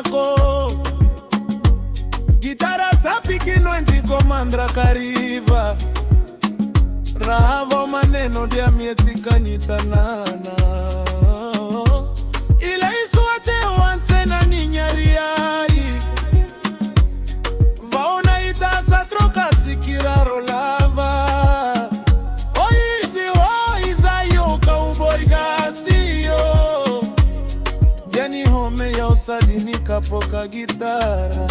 mwako. Gitara tapikino ndiko mandra kariva. Rahavo maneno dia mieti kanyitanana. Ile iswate wante na ninyariai. Vaona itasa troka sikira rolava. Oizi oiza yo cowboy gasio. Jani home ya usadini kapoka gitara.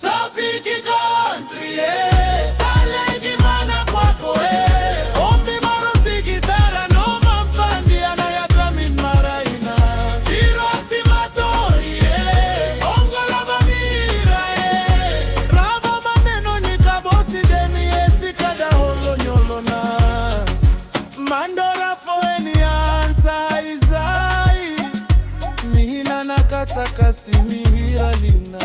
Tapiki country, salegi mana kwako, ombi marusi gitara, no mampandi anayatra min maraina. Tiro atimatori, ongola bamira, rava maneno nikabosi demi etika da holo nyolona. Mandora foeni anta izai, mihina nakataka simihira lina.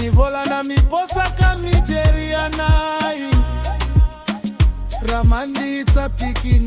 Nivola na miposa kamijeria nai. Ramandi tapiki